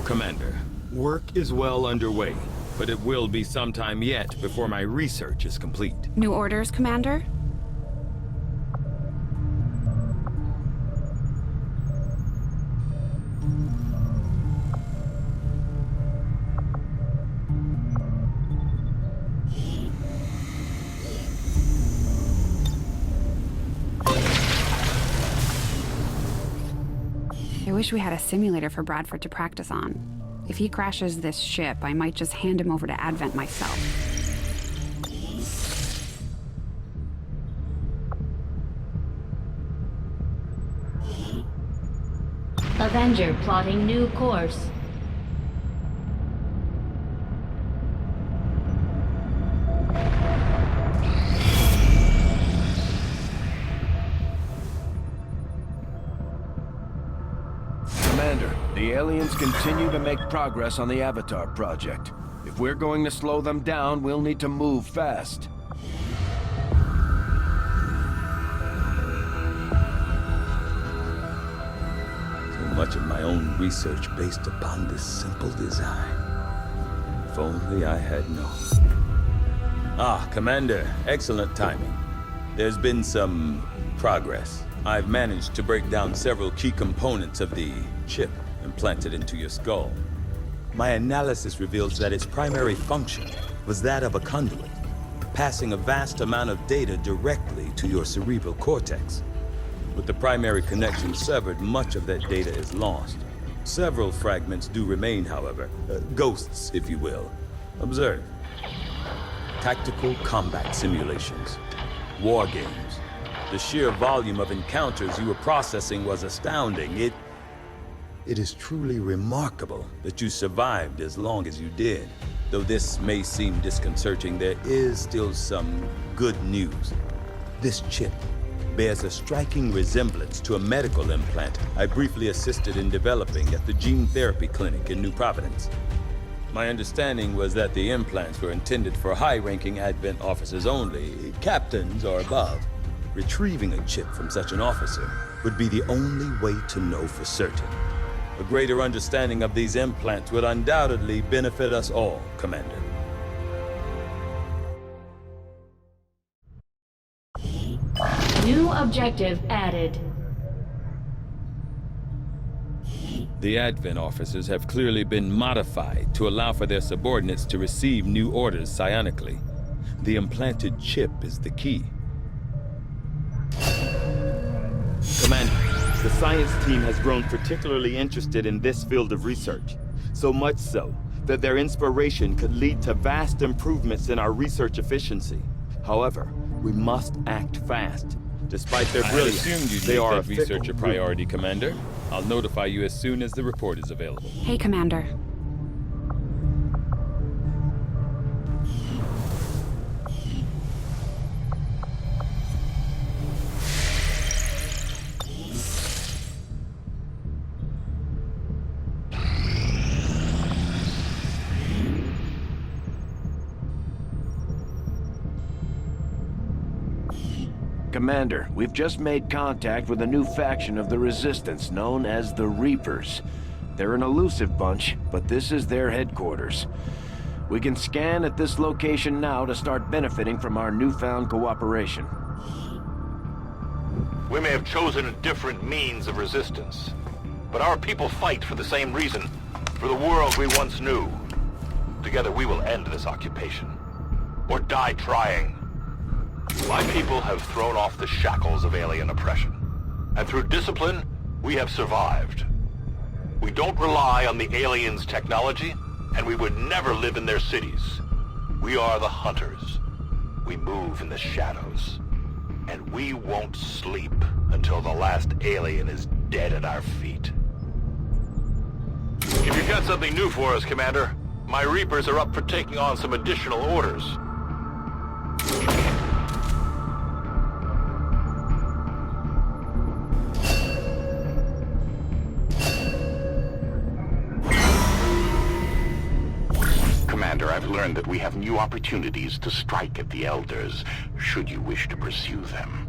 Commander. Work is well underway, but it will be some time yet before my research is complete. New orders, Commander? I wish we had a simulator for Bradford to practice on. If he crashes this ship, I might just hand him over to Advent myself. Avenger plotting new course. Commander, the aliens continue to make progress on the Avatar project. If we're going to slow them down, we'll need to move fast. So much of my own research based upon this simple design. If only I had known. Ah, Commander, excellent timing. There's been some progress. I've managed to break down several key components of the chip implanted into your skull. My analysis reveals that its primary function was that of a conduit, passing a vast amount of data directly to your cerebral cortex. With the primary connection severed, much of that data is lost. Several fragments do remain, however, ghosts, if you will. Observe. Tactical combat simulations, war games. The sheer volume of encounters you were processing was astounding. It is truly remarkable that you survived as long as you did. Though this may seem disconcerting, there is still some good news. This chip bears a striking resemblance to a medical implant I briefly assisted in developing at the gene therapy clinic in New Providence. My understanding was that the implants were intended for high-ranking Advent officers only, captains or above. Retrieving a chip from such an officer would be the only way to know for certain. A greater understanding of these implants would undoubtedly benefit us all, Commander. New objective added. The Advent officers have clearly been modified to allow for their subordinates to receive new orders psionically. The implanted chip is the key. Commander, the science team has grown particularly interested in this field of research. So much so that their inspiration could lead to vast improvements in our research efficiency. However, we must act fast. Despite their brilliance, they are a research priority, Commander. I'll notify you as soon as the report is available. Hey, Commander. Commander, we've just made contact with a new faction of the Resistance known as the Reapers. They're an elusive bunch, but this is their headquarters. We can scan at this location now to start benefiting from our newfound cooperation. We may have chosen a different means of resistance, but our people fight for the same reason, for the world we once knew. Together we will end this occupation, or die trying. My people have thrown off the shackles of alien oppression, and through discipline, we have survived. We don't rely on the aliens' technology, and we would never live in their cities. We are the hunters. We move in the shadows, and we won't sleep until the last alien is dead at our feet. If you've got something new for us, Commander, my Reapers are up for taking on some additional orders. I've learned that we have new opportunities to strike at the Elders, should you wish to pursue them.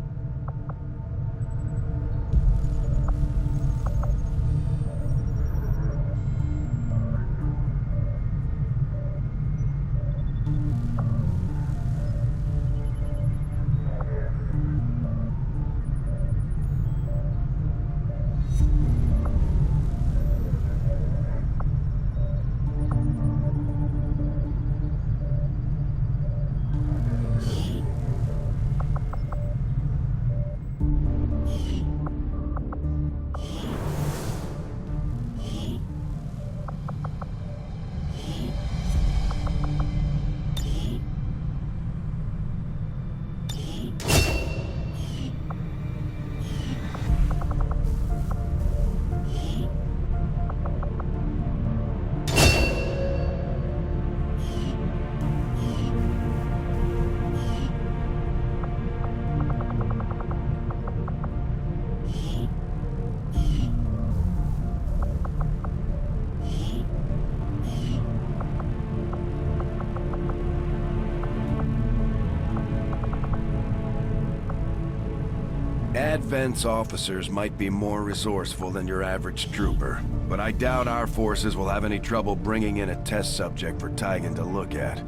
Advent's officers might be more resourceful than your average trooper, but I doubt our forces will have any trouble bringing in a test subject for Tygan to look at.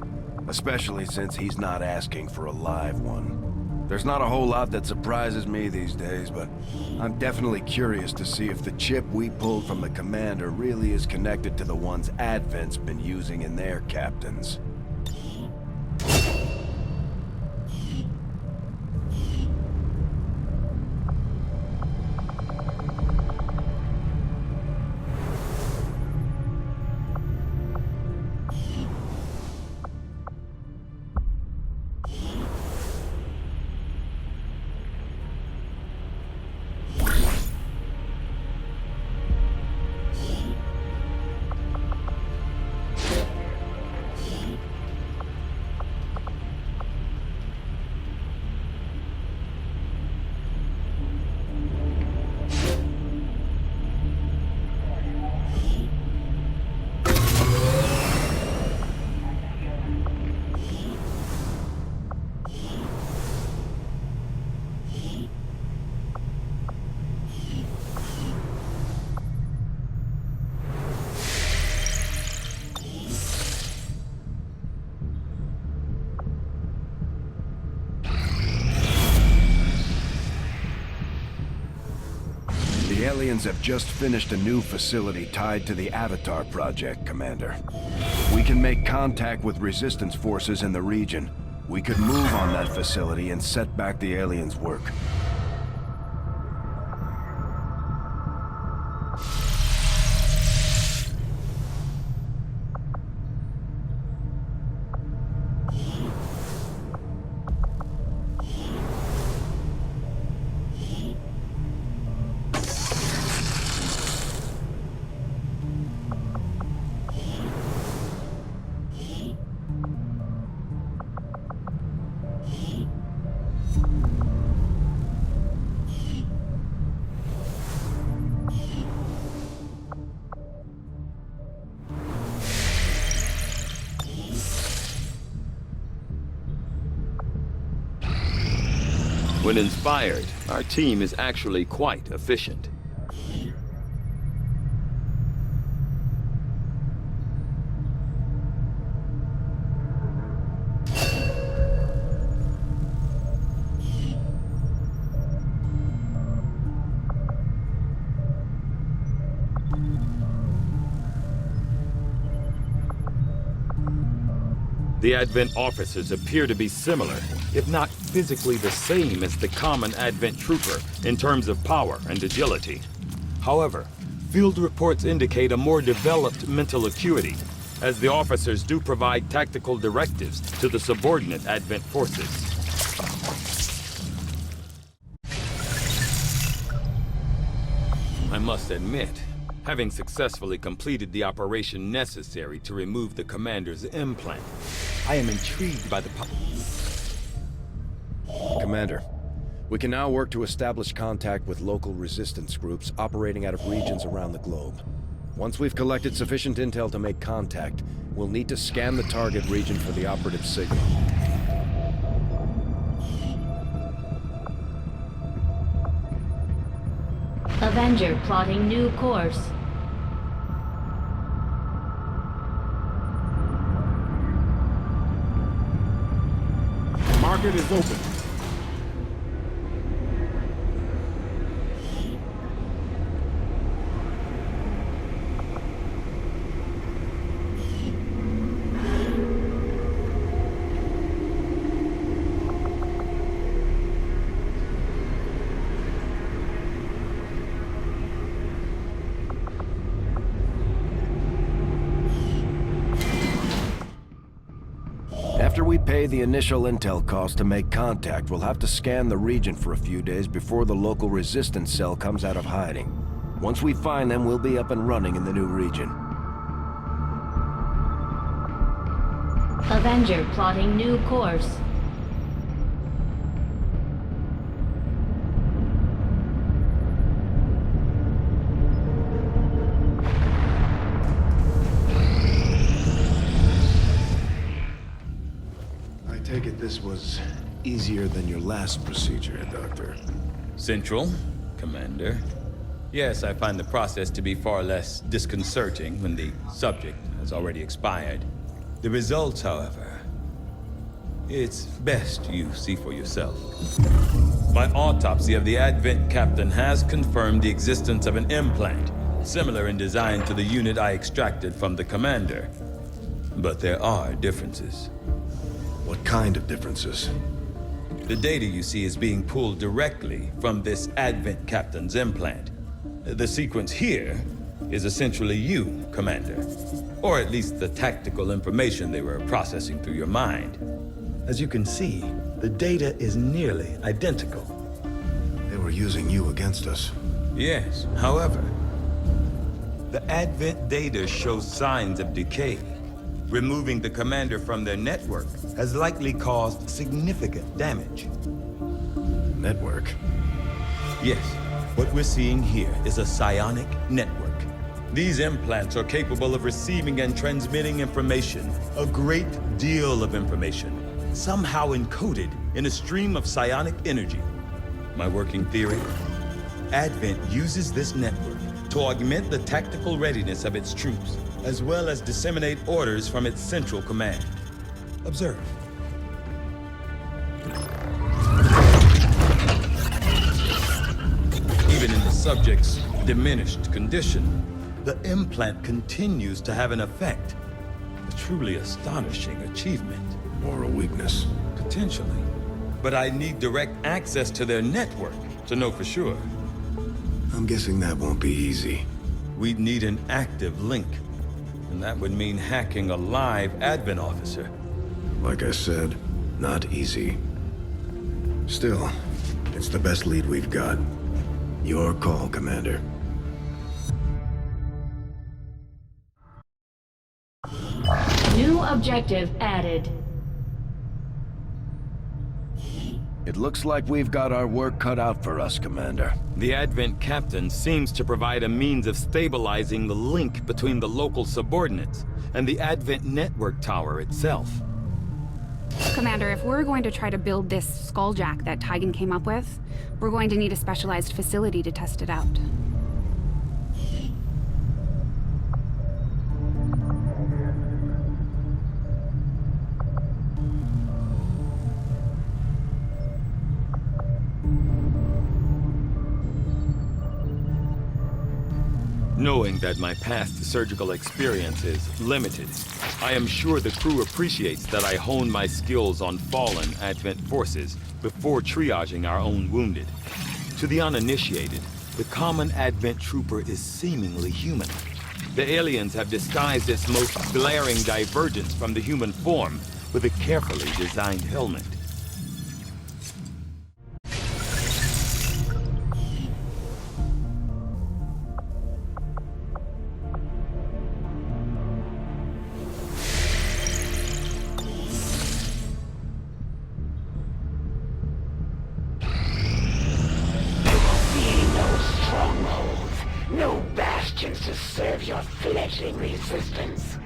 Especially since he's not asking for a live one. There's not a whole lot that surprises me these days, but I'm definitely curious to see if the chip we pulled from the commander really is connected to the ones Advent's been using in their captains. The aliens have just finished a new facility tied to the Avatar project, Commander. We can make contact with resistance forces in the region. We could move on that facility and set back the aliens' work. When inspired, our team is actually quite efficient. The Advent officers appear to be similar, if not physically the same as the common Advent trooper in terms of power and agility. However, field reports indicate a more developed mental acuity, as the officers do provide tactical directives to the subordinate Advent forces. I must admit, having successfully completed the operation necessary to remove the commander's implant, I am intrigued by the Commander, we can now work to establish contact with local resistance groups operating out of regions around the globe. Once we've collected sufficient intel to make contact, we'll need to scan the target region for the operative signal. Avenger plotting new course. Market is open. After we pay the initial intel cost to make contact, we'll have to scan the region for a few days before the local resistance cell comes out of hiding. Once we find them, we'll be up and running in the new region. Avenger plotting new course. I take it this was easier than your last procedure, Doctor? Central, Commander. Yes, I find the process to be far less disconcerting when the subject has already expired. The results, however, it's best you see for yourself. My autopsy of the Advent captain has confirmed the existence of an implant, similar in design to the unit I extracted from the Commander. But there are differences. What kind of differences? The data you see is being pulled directly from this Advent captain's implant. The sequence here is essentially you, Commander. Or at least the tactical information they were processing through your mind. As you can see, the data is nearly identical. They were using you against us. Yes, however, the Advent data shows signs of decay. Removing the Commander from their network has likely caused significant damage. Network? Yes, what we're seeing here is a psionic network. These implants are capable of receiving and transmitting information, a great deal of information, somehow encoded in a stream of psionic energy. My working theory? Advent uses this network to augment the tactical readiness of its troops, as well as disseminate orders from its central command. Observe. Even in the subject's diminished condition, the implant continues to have an effect. A truly astonishing achievement. Moral weakness. Potentially. But I need direct access to their network to know for sure. I'm guessing that won't be easy. We'd need an active link. And that would mean hacking a live Advent officer. Like I said, not easy. Still, it's the best lead we've got. Your call, Commander. New objective added. It looks like we've got our work cut out for us, Commander. The Advent captain seems to provide a means of stabilizing the link between the local subordinates and the Advent network tower itself. Commander, if we're going to try to build this skulljack that Tygan came up with, we're going to need a specialized facility to test it out. Knowing that my past surgical experience is limited, I am sure the crew appreciates that I hone my skills on fallen Advent forces before triaging our own wounded. To the uninitiated, the common Advent trooper is seemingly human. The aliens have disguised its most glaring divergence from the human form with a carefully designed helmet. No bastions to serve your fledgling resistance.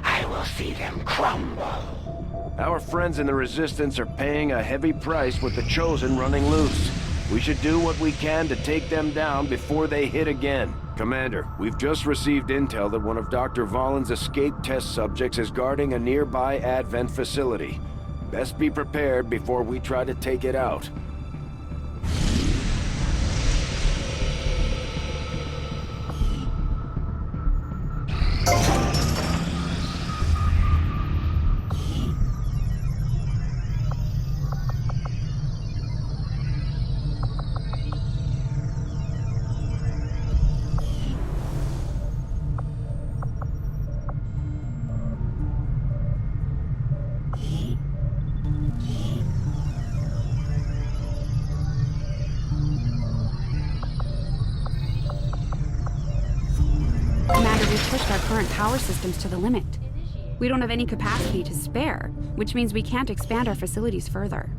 I will see them crumble. Our friends in the Resistance are paying a heavy price with the Chosen running loose. We should do what we can to take them down before they hit again. Commander, we've just received intel that one of Dr. Vollin's escape test subjects is guarding a nearby Advent facility. Best be prepared before we try to take it out. Commander, we've pushed our current power systems to the limit. We don't have any capacity to spare, which means we can't expand our facilities further.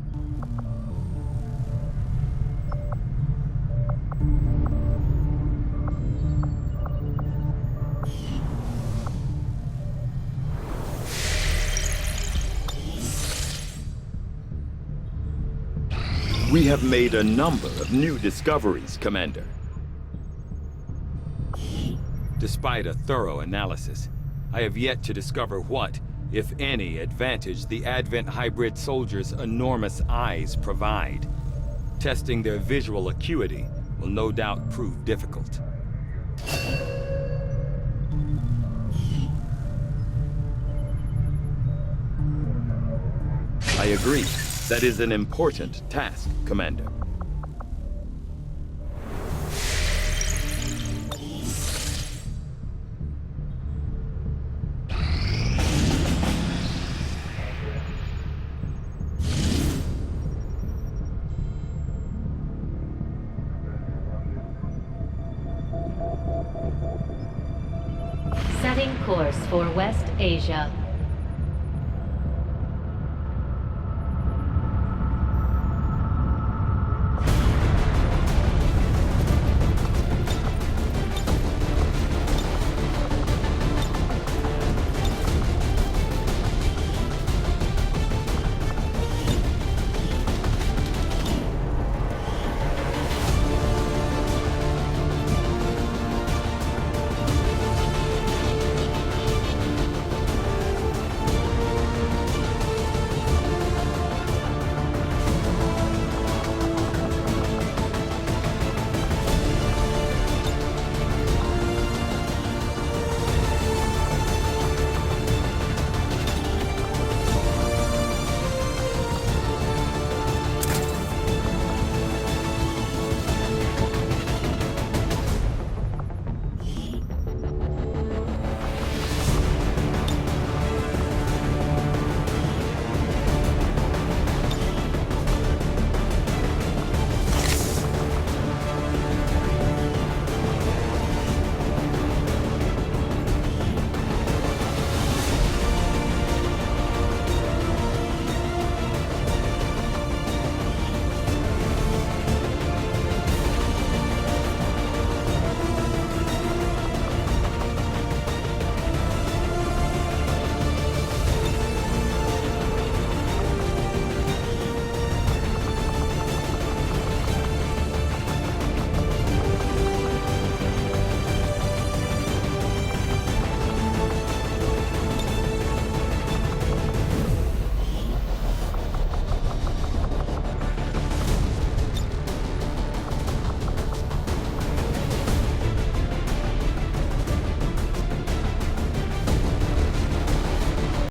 We have made a number of new discoveries, Commander. Despite a thorough analysis, I have yet to discover what, if any, advantage the Advent hybrid soldiers' enormous eyes provide. Testing their visual acuity will no doubt prove difficult. I agree. That is an important task, Commander. Setting course for West Asia.